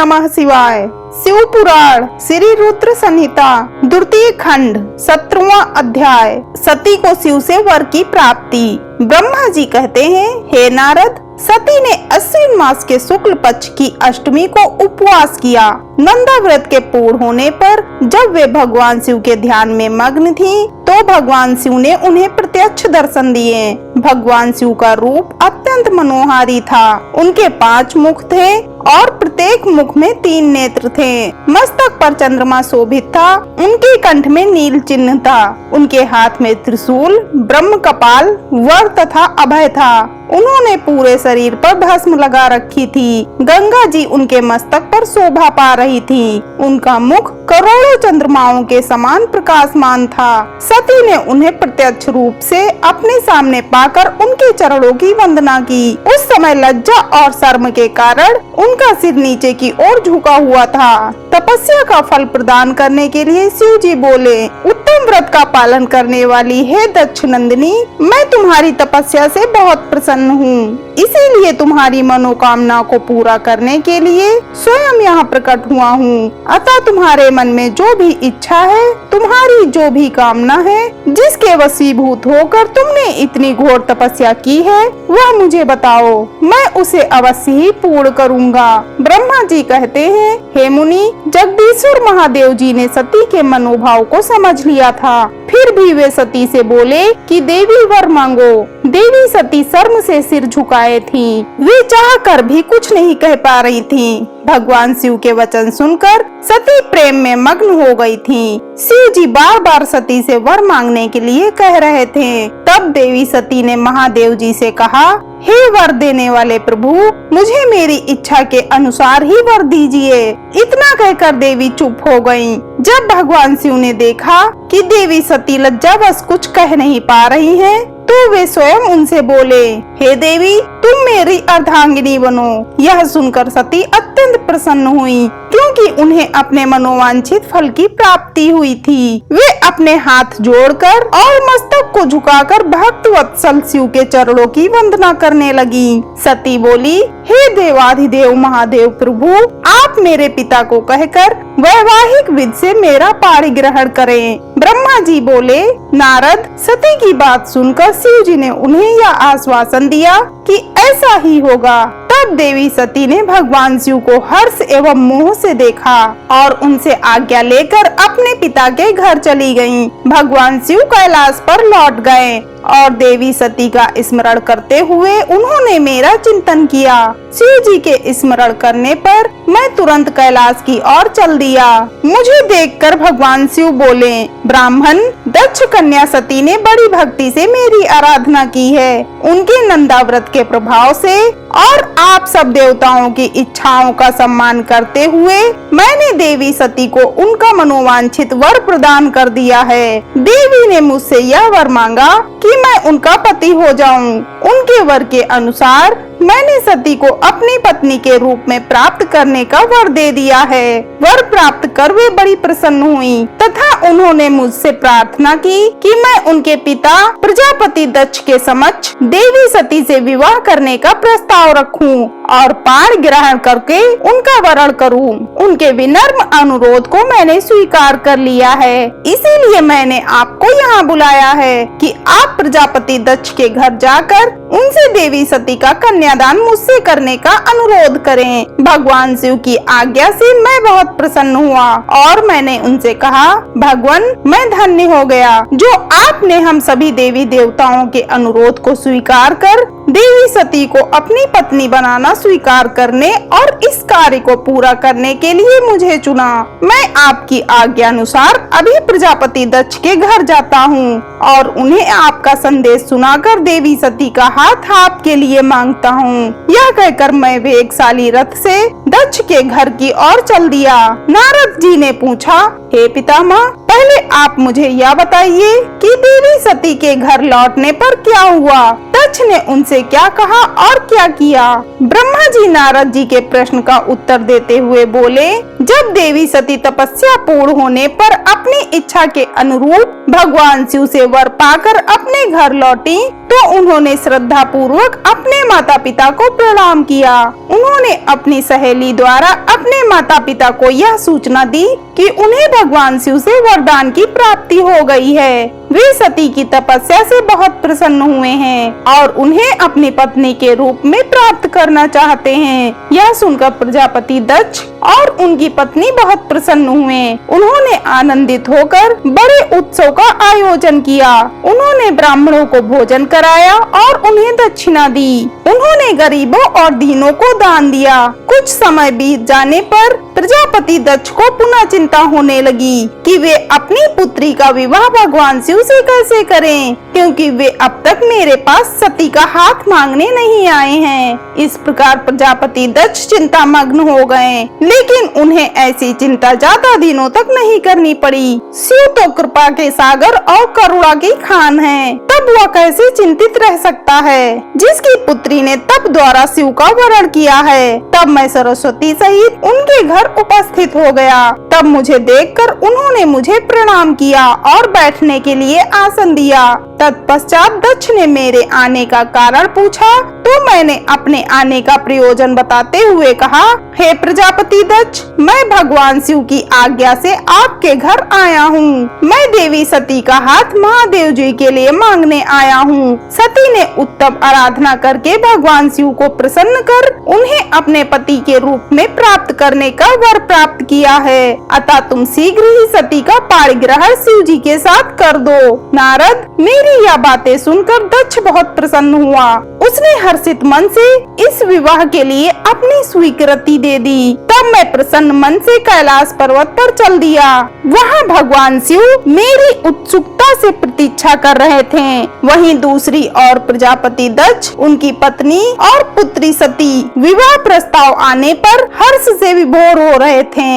नमः शिवाय। शिव पुराण श्री रुद्र संहिता द्वितीय खंड 17वां अध्याय। सती को शिव से वर की प्राप्ति। ब्रह्मा जी कहते हैं, हे नारद, सती ने अश्विन मास के शुक्ल पक्ष की अष्टमी को उपवास किया। नंदा व्रत के पूर्ण होने पर जब वे भगवान शिव के ध्यान में मग्न थीं, तो भगवान शिव ने उन्हें प्रत्यक्ष दर्शन दिए। भगवान शिव का रूप अत्यंत मनोहारी था। उनके 5 मुख थे और प्रत्येक मुख में 3 नेत्र थे। मस्तक पर चंद्रमा शोभित था। उनके कंठ में नील चिन्ह था। उनके हाथ में त्रिशूल, ब्रह्म कपाल, वर तथा अभय था। उन्होंने पूरे शरीर पर भस्म लगा रखी थी। गंगा जी उनके मस्तक पर शोभा पा रही थी। उनका मुख करोड़ों चंद्रमाओं के समान प्रकाशमान था। सती ने उन्हें प्रत्यक्ष रूप से अपने सामने पाकर उनके चरणों की वंदना की। उस समय लज्जा और शर्म के कारण उनका सिर नीचे की ओर झुका हुआ था। तपस्या का फल प्रदान करने के लिए शिव जी बोले, उत्तम व्रत का पालन करने वाली हे दक्ष नंदिनी, मैं तुम्हारी तपस्या से बहुत प्रसन्न हूँ। इसीलिए तुम्हारी मनोकामना को पूरा करने के लिए स्वयं यहाँ प्रकट हुआ हूँ। अतः तुम्हारे मन में जो भी इच्छा है, तुम्हारी जो भी कामना है, जिसके वशीभूत होकर तुमने इतनी घोर तपस्या की है, वह मुझे बताओ, मैं उसे अवश्य ही पूर्ण करूँगा। ब्रह्मा जी कहते हैं, हे मुनि, जगदीश्वर महादेव जी ने सती के मनोभाव को समझ लिया था। फिर भी वे सती से बोले कि देवी वर मांगो। देवी सती शर्म से सिर झुकाए थी। वे चाह कर भी कुछ नहीं कह पा रही थी। भगवान शिव के वचन सुनकर सती प्रेम में मग्न हो गई थी। शिव जी बार बार सती से वर मांगने के लिए कह रहे थे। तब देवी सती ने महादेव जी से कहा, हे वर देने वाले प्रभु, मुझे मेरी इच्छा के अनुसार ही वर दीजिए। इतना कहकर देवी चुप हो गयीं। जब भगवान शिव ने देखा कि देवी सती लज्जावश कुछ कह नहीं पा रही हैं, तो वे स्वयं उनसे बोले, हे देवी, तुम मेरी अर्धांगिनी बनो। यह सुनकर सती अत्यंत प्रसन्न हुई, क्योंकि उन्हें अपने मनोवांछित फल की प्राप्ति हुई थी। वे अपने हाथ जोड़कर और मस्तक को झुकाकर भक्त वत्सल शिव के चरणों की वंदना करने लगी। सती बोली, हे देवाधिदेव महादेव प्रभु, आप मेरे पिता को कहकर वैवाहिक विधि से मेरा पाणी ग्रहण करें। ब्रह्मा जी बोले, नारद, सती की बात सुनकर शिव जी ने उन्हें यह आश्वासन दिया कि ऐसा ही होगा। तब देवी सती ने भगवान शिव को हर्ष एवं मोह से देखा और उनसे आज्ञा लेकर अपने पिता के घर चली गयीं। भगवान शिव कैलाश पर लौट गए और देवी सती का स्मरण करते हुए उन्होंने मेरा चिंतन किया। शिव जी के स्मरण करने पर मैं तुरंत कैलाश की ओर चल दिया। मुझे देखकर भगवान शिव बोले, ब्राह्मण, दक्ष कन्या सती ने बड़ी भक्ति से मेरी आराधना की है। उनके नंदा व्रत के प्रभाव से और आप सब देवताओं की इच्छाओं का सम्मान करते हुए मैंने देवी सती को उनका मनोवांछित वर प्रदान कर दिया है। देवी ने मुझसे यह वर मांगा कि मैं उनका पति हो जाऊं। उनके वर के अनुसार मैंने सती को अपनी पत्नी के रूप में प्राप्त करने का वर दे दिया है। वर प्राप्त कर वे बड़ी प्रसन्न हुई तथा उन्होंने मुझसे प्रार्थना की कि मैं उनके पिता प्रजापति दक्ष के समक्ष देवी सती से विवाह करने का प्रस्ताव रखूं और पाण ग्रहण करके उनका वरण करूं। उनके विनम्र अनुरोध को मैंने स्वीकार कर लिया है। इसीलिए मैंने आपको यहाँ बुलाया है कि आप प्रजापति दक्ष के घर जाकर उनसे देवी सती का कन्यादान मुझसे करने का अनुरोध करें। भगवान शिव की आज्ञा से मैं बहुत प्रसन्न हुआ और मैंने उनसे कहा, भगवान, मैं धन्य हो गया जो आपने हम सभी देवी देवताओं के अनुरोध को स्वीकार कर देवी सती को अपनी पत्नी बनाना स्वीकार करने और इस कार्य को पूरा करने के लिए मुझे चुना। मैं आपकी आज्ञा अनुसार अभी प्रजापति दक्ष के घर जाता हूँ और उन्हें आपका संदेश सुनाकर देवी सती का हाथ आपके लिए मांगता हूँ। यह कहकर मैं वेगशाली रथ से दक्ष के घर की ओर चल दिया। नारद जी ने पूछा, हे पितामह, पहले आप मुझे यह बताइए कि देवी सती के घर लौटने पर क्या हुआ। दक्ष ने उनसे क्या कहा और क्या किया। ब्रह्मा जी नारद जी के प्रश्न का उत्तर देते हुए बोले, जब देवी सती तपस्या पूर्ण होने पर अपनी इच्छा के अनुरूप भगवान शिव से वर पाकर अपने घर लौटी तो उन्होंने श्रद्धा पूर्वक अपने माता पिता को प्रणाम किया। उन्होंने अपनी सहेली द्वारा अपने माता पिता को यह सूचना दी कि उन्हें भगवान शिव से वरदान की प्राप्ति हो गई है। वे सती की तपस्या से बहुत प्रसन्न हुए हैं और उन्हें अपनी पत्नी के रूप में प्राप्त करना चाहते हैं। यह सुनकर प्रजापति दक्ष और उनकी पत्नी बहुत प्रसन्न हुए। उन्होंने आनंदित होकर बड़े उत्सव का आयोजन किया। उन्होंने ब्राह्मणों को भोजन कराया और उन्हें दक्षिणा दी। उन्होंने गरीबों और दीनों को दान दिया। कुछ समय बीत जाने पर प्रजापति दक्ष को पुनः चिंता होने लगी कि वे अपनी पुत्री का विवाह भगवान शिव से कैसे करें, क्योंकि वे अब तक मेरे पास सती का हाथ मांगने नहीं आए हैं। इस प्रकार प्रजापति दक्ष चिंता मग्न हो गए, लेकिन उन्हें ऐसी चिंता ज्यादा दिनों तक नहीं करनी पड़ी। शिव तो कृपा के सागर और करुणा की खान है, तब वह कैसे चिंतित रह सकता है। जिसकी पुत्री ने तप द्वारा शिव का वरण किया है, तब मैं सरस्वती सहित उनके घर उपस्थित हो गया। तब मुझे देखकर उन्होंने मुझे प्रणाम किया और बैठने के लिए आसन दिया। तत्पश्चात दक्ष ने मेरे आने का कारण पूछा तो मैंने अपने आने का प्रयोजन बताते हुए कहा, हे प्रजापति दक्ष, मैं भगवान शिव की आज्ञा से आपके घर आया हूँ। मैं देवी सती का हाथ महादेव जी के लिए मांगने आया हूँ। सती ने उत्तम आराधना करके भगवान शिव को प्रसन्न कर उन्हें अपने पति के रूप में प्राप्त करने का वर प्राप्त किया है। अतः तुम शीघ्र ही सती का पाणिग्रहण शिव जी के साथ कर दो। नारद, मेरी यह बातें सुनकर दक्ष बहुत प्रसन्न हुआ। उसने हर्षित मन से इस विवाह के लिए अपनी स्वीकृति दे दी। तब मैं प्रसन्न मन से कैलाश पर्वत पर चल दिया। वहाँ भगवान शिव मेरी उत्सुकता से प्रतीक्षा कर रहे थे। वहीं दूसरी ओर प्रजापति दक्ष, उनकी पत्नी और पुत्री सती विवाह प्रस्ताव आने पर हर्ष से विभोर हो रहे थे।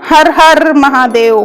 हर हर महादेव।